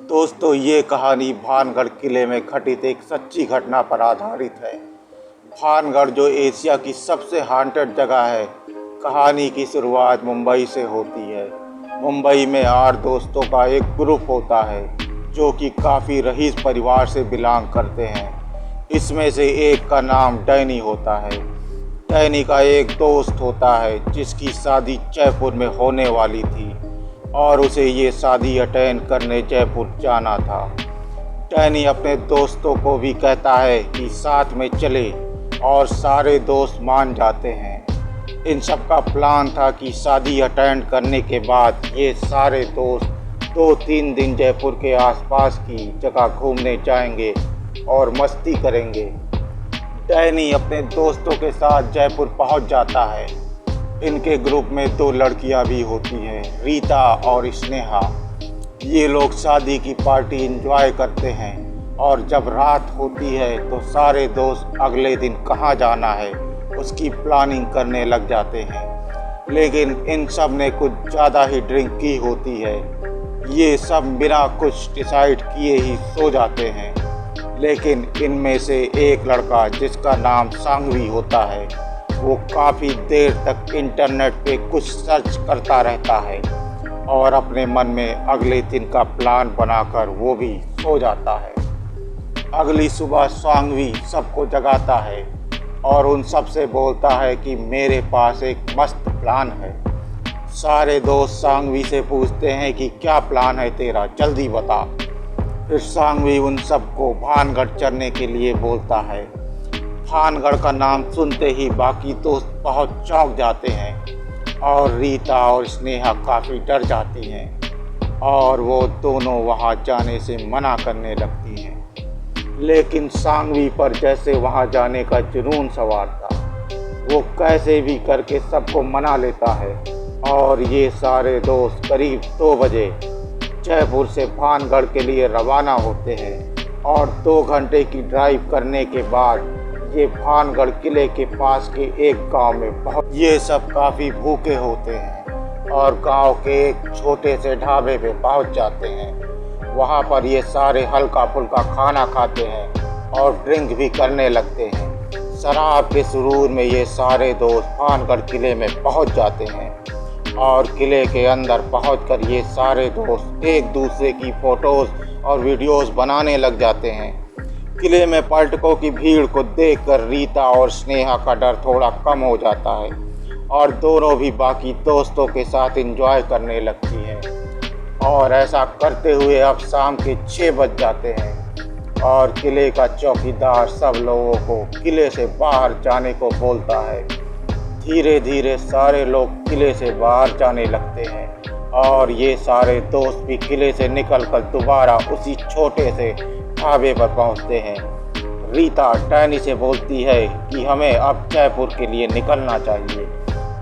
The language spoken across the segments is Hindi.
दोस्तों, ये कहानी भानगढ़ किले में घटित एक सच्ची घटना पर आधारित है। भानगढ़ जो एशिया की सबसे हॉन्टेड जगह है। कहानी की शुरुआत मुंबई से होती है। मुंबई में 8 दोस्तों का एक ग्रुप होता है जो कि काफ़ी रईस परिवार से बिलोंग करते हैं। इसमें से एक का नाम डैनी होता है। डैनी का एक दोस्त होता है जिसकी शादी जयपुर में होने वाली थी और उसे ये शादी अटेंड करने जयपुर जाना था। डैनी अपने दोस्तों को भी कहता है कि साथ में चले और सारे दोस्त मान जाते हैं। इन सब का प्लान था कि शादी अटेंड करने के बाद ये सारे दोस्त 2-3 दिन जयपुर के आसपास की जगह घूमने जाएंगे और मस्ती करेंगे। डैनी अपने दोस्तों के साथ जयपुर पहुंच जाता है। इनके ग्रुप में 2 लड़कियां भी होती हैं, रीता और स्नेहा। ये लोग शादी की पार्टी एंजॉय करते हैं और जब रात होती है तो सारे दोस्त अगले दिन कहाँ जाना है उसकी प्लानिंग करने लग जाते हैं। लेकिन इन सब ने कुछ ज़्यादा ही ड्रिंक की होती है। ये सब बिना कुछ डिसाइड किए ही सो जाते हैं। लेकिन इनमें से एक लड़का जिसका नाम सांगवी होता है, वो काफ़ी देर तक इंटरनेट पे कुछ सर्च करता रहता है और अपने मन में अगले दिन का प्लान बनाकर वो भी सो जाता है। अगली सुबह सांगवी सबको जगाता है और उन सब से बोलता है कि मेरे पास एक मस्त प्लान है। सारे दोस्त सांगवी से पूछते हैं कि क्या प्लान है तेरा, जल्दी बता। फिर सांगवी उन सबको भानगढ़ चढ़ने के लिए बोलता है। भानगढ़ का नाम सुनते ही बाकी दोस्त बहुत चौंक जाते हैं और रीता और स्नेहा काफ़ी डर जाती हैं और वो दोनों वहाँ जाने से मना करने लगती हैं। लेकिन सांगवी पर जैसे वहाँ जाने का जुनून सवार था, वो कैसे भी करके सबको मना लेता है और ये सारे दोस्त करीब 2 बजे जयपुर से भानगढ़ के लिए रवाना होते हैं और 2 घंटे की ड्राइव करने के बाद ये भानगढ़ किले के पास के एक गांव में ये सब काफ़ी भूखे होते हैं और गांव के एक छोटे से ढाबे पे पहुंच जाते हैं। वहां पर ये सारे हल्का फुल्का खाना खाते हैं और ड्रिंक भी करने लगते हैं। शराब के सुरूर में ये सारे दोस्त भानगढ़ किले में पहुंच जाते हैं और किले के अंदर पहुंचकर ये सारे दोस्त एक दूसरे की फ़ोटोज़ और वीडियोज़ बनाने लग जाते हैं। किले में पर्यटकों की भीड़ को देखकर रीता और स्नेहा का डर थोड़ा कम हो जाता है और दोनों भी बाकी दोस्तों के साथ एंजॉय करने लगती हैं। और ऐसा करते हुए अब शाम के 6 बज जाते हैं और किले का चौकीदार सब लोगों को किले से बाहर जाने को बोलता है। धीरे धीरे सारे लोग किले से बाहर जाने लगते हैं और ये सारे दोस्त भी किले से निकलकर दोबारा उसी छोटे से ढाबे पर पहुंचते हैं। रीता डैनी से बोलती है कि हमें अब जयपुर के लिए निकलना चाहिए,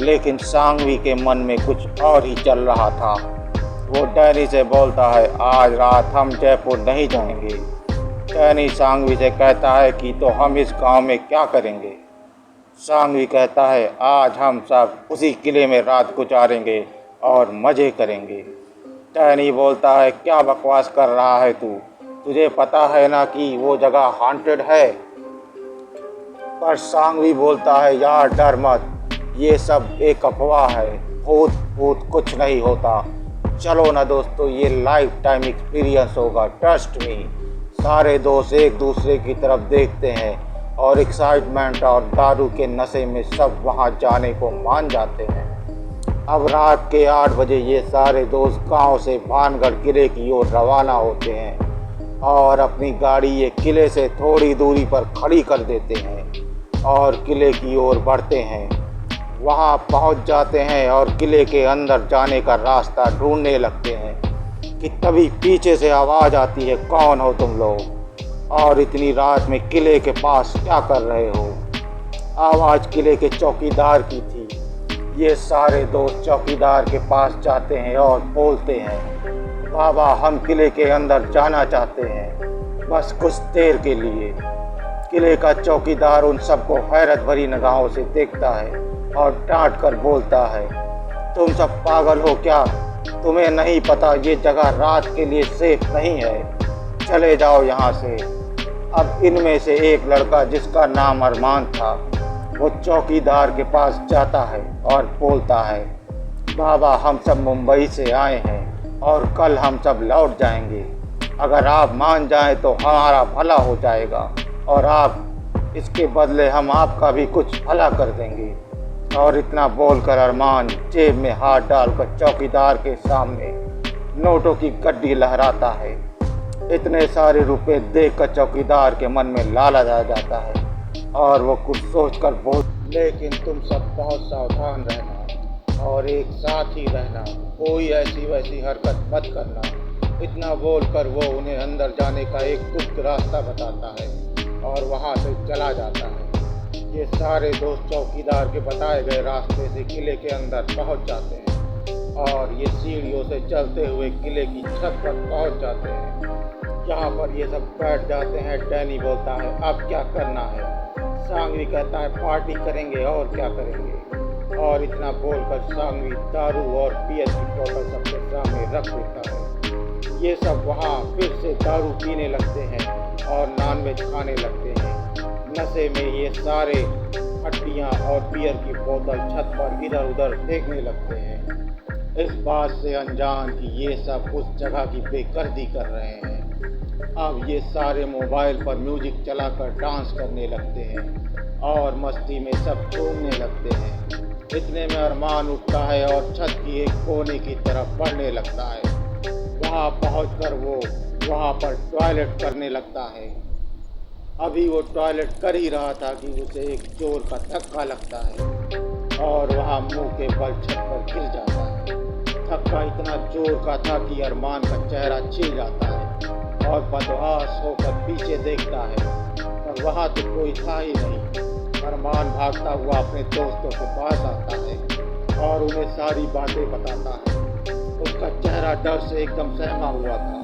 लेकिन सांगवी के मन में कुछ और ही चल रहा था। वो डैनी से बोलता है आज रात हम जयपुर नहीं जाएंगे। डैनी सांगवी से कहता है कि तो हम इस गांव में क्या करेंगे। सांगवी कहता है आज हम सब उसी किले में रात गुजारेंगे और मज़े करेंगे। डैनी बोलता है क्या बकवास कर रहा है तू, तुझे पता है ना कि वो जगह हॉन्टेड है। पर सांगवी बोलता है यार डर मत, ये सब एक अफवाह है, भूत भूत कुछ नहीं होता। चलो ना दोस्तों, ये लाइफ टाइम एक्सपीरियंस होगा, ट्रस्ट मी। सारे दोस्त एक दूसरे की तरफ देखते हैं और एक्साइटमेंट और दारू के नशे में सब वहाँ जाने को मान जाते हैं। अब रात के 8 बजे ये सारे दोस्त गांव से भानगढ़ किले की ओर रवाना होते हैं और अपनी गाड़ी ये किले से थोड़ी दूरी पर खड़ी कर देते हैं और किले की ओर बढ़ते हैं। वहां पहुंच जाते हैं और किले के अंदर जाने का रास्ता ढूंढने लगते हैं कि तभी पीछे से आवाज़ आती है कौन हो तुम लोग और इतनी रात में किले के पास क्या कर रहे हो। आवाज़ किले के चौकीदार की थी। ये सारे दोस्त चौकीदार के पास जाते हैं और बोलते हैं बाबा हम किले के अंदर जाना चाहते हैं, बस कुछ देर के लिए। किले का चौकीदार उन सबको हैरत भरी निगाहों से देखता है और डांट कर बोलता है तुम सब पागल हो क्या, तुम्हें नहीं पता ये जगह रात के लिए सेफ नहीं है, चले जाओ यहाँ से। अब इनमें से एक लड़का जिसका नाम अरमान था, वो चौकीदार के पास जाता है और बोलता है, बाबा हम सब मुंबई से आए हैं और कल हम सब लौट जाएंगे। अगर आप मान जाएं तो हमारा भला हो जाएगा और आप इसके बदले हम आपका भी कुछ भला कर देंगे। और इतना बोलकर अरमान जेब में हाथ डालकर चौकीदार के सामने नोटों की गड्डी लहराता है। इतने सारे रुपए देखकर चौकीदार के मन में लालच आ जाता है और वो कुछ सोचकर बोल, लेकिन तुम सब बहुत सावधान रहना और एक साथ ही रहना, कोई ऐसी वैसी हरकत मत करना। इतना बोलकर वो उन्हें अंदर जाने का एक गुप्त रास्ता बताता है और वहाँ से चला जाता है। ये सारे दोस्त चौकीदार के बताए गए रास्ते से किले के अंदर पहुँच जाते हैं और ये सीढ़ियों से चलते हुए किले की छत पर पहुँच जाते हैं। यहाँ पर ये सब बैठ जाते हैं। डैनी बोलता है, अब क्या करना है? सांगवी कहता है, पार्टी करेंगे और क्या करेंगे। और इतना बोलकर सांगवी दारू और बियर की बोतल सबके सामने रख देता है। ये सब वहाँ फिर से दारू पीने लगते हैं और नॉनवेज खाने लगते हैं। नशे में ये सारे हड्डियाँ और बियर की बोतल छत पर इधर उधर फेंकने लगते हैं, इस बात से अनजान कि ये सब उस जगह की बेदर्दी कर रहे हैं। अब ये सारे मोबाइल पर म्यूजिक चलाकर डांस करने लगते हैं और मस्ती में सब झूमने लगते हैं। इतने में अरमान उठता है और छत की एक कोने की तरफ बढ़ने लगता है। वहाँ पहुँचकर वो वहाँ पर टॉयलेट करने लगता है। अभी वो टॉयलेट कर ही रहा था कि उसे एक जोर का धक्का लगता है और वहाँ मुंह के बल छत पर गिर जाता है। धक्का इतना जोर का था कि अरमान का चेहरा छिल जाता है और बदहवास होकर पीछे देखता है, पर वहाँ तो कोई था ही नहीं। अरमान भागता हुआ अपने दोस्तों के पास आता है और उन्हें सारी बातें बताता है। उसका चेहरा डर से एकदम सहमा हुआ था।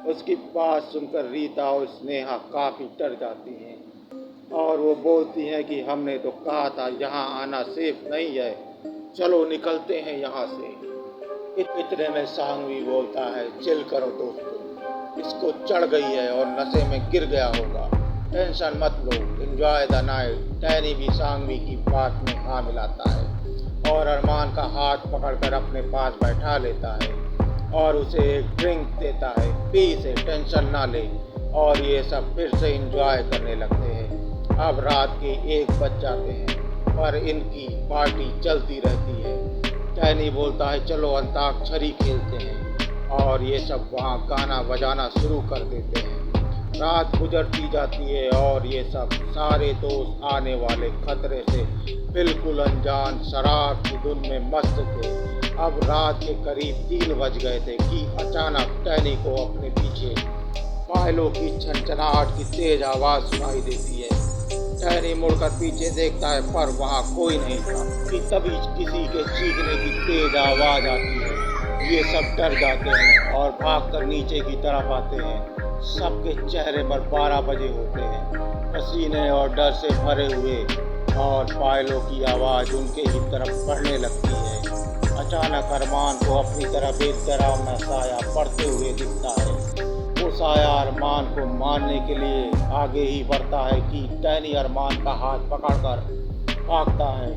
उसकी बात सुनकर रीता और स्नेहा काफ़ी डर जाती हैं और वो बोलती हैं कि हमने तो कहा था यहाँ आना सेफ नहीं है, चलो निकलते हैं यहाँ से। इतने में सांगवी बोलता है, चिल करो दोस्तों, इसको चढ़ गई है और नशे में गिर गया होगा, टेंशन मत लो, एंजॉय द नाइट। डैनी भी सांगवी की बात में हाँ मिलाता है और अरमान का हाथ पकड़कर अपने पास बैठा लेता है और उसे एक ड्रिंक देता है, पी से टेंशन ना ले। और ये सब फिर से एंजॉय करने लगते हैं। अब रात के 1 बज जाते हैं पर इनकी पार्टी चलती रहती है। डैनी बोलता है, चलो अंताक्षरी खेलते हैं और ये सब वहाँ गाना बजाना शुरू कर देते हैं। रात गुजरती जाती है और ये सब सारे दोस्त आने वाले खतरे से बिल्कुल अनजान शराब की धुन में मस्त थे। अब रात के करीब 3 बज गए थे कि अचानक डैनी को अपने पीछे पायलों की छनछनाहट की तेज आवाज़ सुनाई देती है। डैनी मुड़कर पीछे देखता है पर वहाँ कोई नहीं था कि तभी किसी के चीखने की तेज आवाज़ आती है। ये सब डर जाते हैं और भागकर नीचे की तरफ आते हैं। सबके चेहरे पर 12 बजे होते हैं, पसीने और डर से भरे हुए, और पायलों की आवाज़ उनके ही तरफ बढ़ने लगती है। अचानक अरमान को अपनी तरफ एक डरावना साया बढ़ते हुए दिखता है। वो साया अरमान को मारने के लिए आगे ही बढ़ता है कि डैनी अरमान का हाथ पकड़कर भागता है।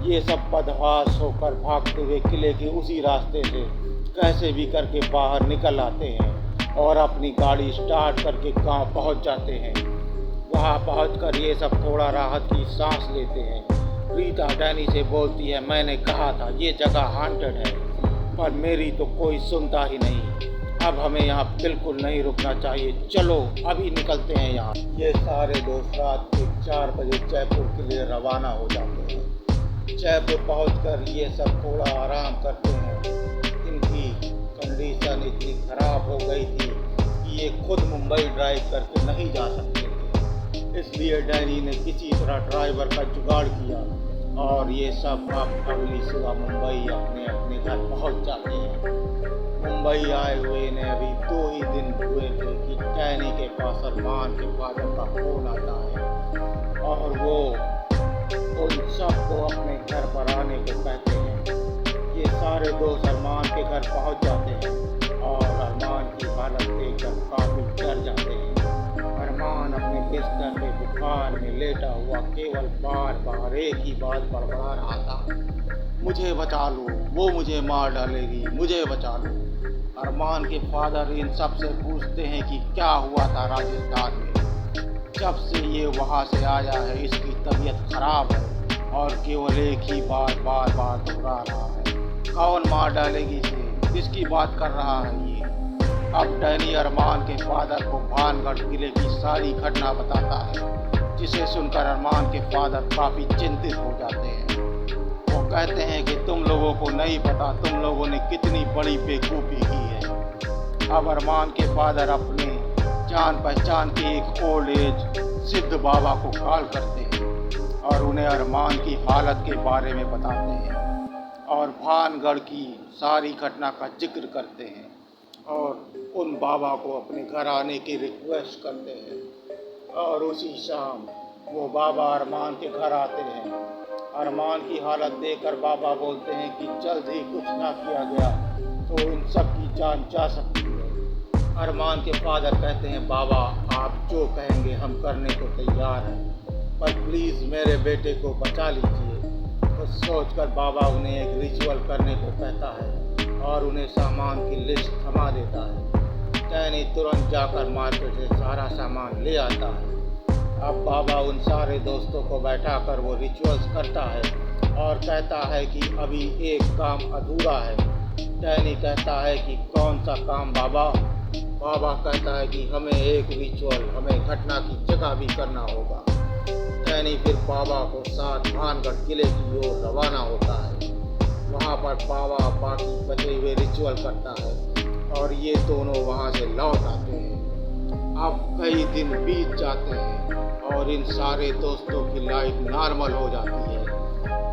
ये सब बदहवास होकर भागते हुए किले के उसी रास्ते से कैसे भी करके बाहर निकल आते हैं और अपनी गाड़ी स्टार्ट करके गांव पहुंच जाते हैं। वहां पहुंचकर ये सब थोड़ा राहत की सांस लेते हैं। रीता डैनी से बोलती है, मैंने कहा था ये जगह हॉन्टेड है, पर मेरी तो कोई सुनता ही नहीं। अब हमें यहाँ बिल्कुल नहीं रुकना चाहिए, चलो अभी निकलते हैं यहाँ। ये सारे दोस्त रात के 4 बजे जयपुर के लिए रवाना हो जाते हैं। जयपुर पहुँचकर ये सब थोड़ा आराम करते हैं। इनकी कंडीशन इतनी खराब हो गई थी कि ये खुद मुंबई ड्राइव करके नहीं जा सकते थे, इसलिए डैनी ने किसी तरह ड्राइवर का जुगाड़ किया और ये सब अब अगली सुबह मुंबई अपने अपने घर पहुंच जाते हैं। मुंबई आए हुए इन्हें अभी 2 ही दिन हुए थे कि डैनी के पास अरमान के फादर का फोन आता है और वो उन सबको अपने घर पर आने को कहते हैं। ये सारे दोस्त अरमान के घर पहुंच जाते हैं और अरमान की हालत देखकर काफी डर जाते हैं। अरमान अपने बिस्तर पे बुखार में लेटा हुआ केवल बार बार एक ही बात बड़बड़ा रहा था, मुझे बचा लो, वो मुझे मार डालेगी, मुझे बचा लो। अरमान के फादर इन सब से पूछते हैं कि क्या हुआ था राजस्थान में। जब से ये वहाँ से आया है इसकी तबीयत खराब है और केवल एक ही बार बार बार दोहरा रहा है, कौन मार डालेगी इसे, किसकी बात कर रहा है ये। अब डैनी अरमान के फादर को भानगढ़ किले की सारी घटना बताता है, जिसे सुनकर अरमान के फादर काफ़ी चिंतित हो जाते हैं। वो कहते हैं कि तुम लोगों को नहीं पता तुम लोगों ने कितनी बड़ी बेवकूफ़ी की है। अब अरमान के फादर अपने जान पहचान के एक ओल्ड एज सिद्ध बाबा को कॉल करते हैं और उन्हें अरमान की हालत के बारे में बताते हैं और भानगढ़ की सारी घटना का जिक्र करते हैं और उन बाबा को अपने घर आने की रिक्वेस्ट करते हैं। और उसी शाम वो बाबा अरमान के घर आते हैं। अरमान की हालत देखकर बाबा बोलते हैं कि जल्द ही कुछ ना किया गया तो इन सब की जान जा सकती है। अरमान के फादर कहते हैं, बाबा आप जो कहेंगे हम करने को तैयार हैं, पर प्लीज़ मेरे बेटे को बचा लीजिए। तो सोचकर बाबा उन्हें एक रिचुअल करने को कहता है और उन्हें सामान की लिस्ट थमा देता है। डैनी तुरंत जाकर मार्केट से सारा सामान ले आता है। अब बाबा उन सारे दोस्तों को बैठाकर वो रिचुअल्स करता है और कहता है कि अभी एक काम अधूरा है। डैनी कहता है कि कौन सा काम बाबा? बाबा कहता है कि हमें एक रिचुअल, हमें घटना की जगह भी करना होगा। डैनी फिर बाबा को साथ भानगढ़ किले की ओर रवाना होता है। वहाँ पर बाबा बाकी बचे हुए रिचुअल करता है और ये दोनों वहाँ से लौट आते हैं। अब कई दिन बीत जाते हैं और इन सारे दोस्तों की लाइफ नॉर्मल हो जाती है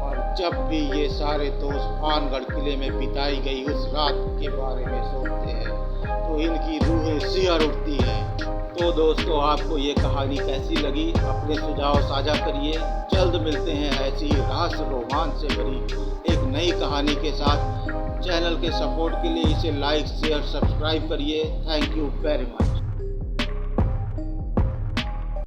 और जब भी ये सारे दोस्त भानगढ़ किले में बिताई गई उस रात के बारे में सोचते हैं तो इनकी रूहें सिहर उठती हैं। तो दोस्तों आपको ये कहानी कैसी लगी अपने सुझाव साझा करिए। जल्द मिलते हैं ऐसी ही रहस्य रोमांच से भरी एक नई कहानी के साथ। चैनल के सपोर्ट के लिए इसे लाइक शेयर सब्सक्राइब करिए। Thank you very much.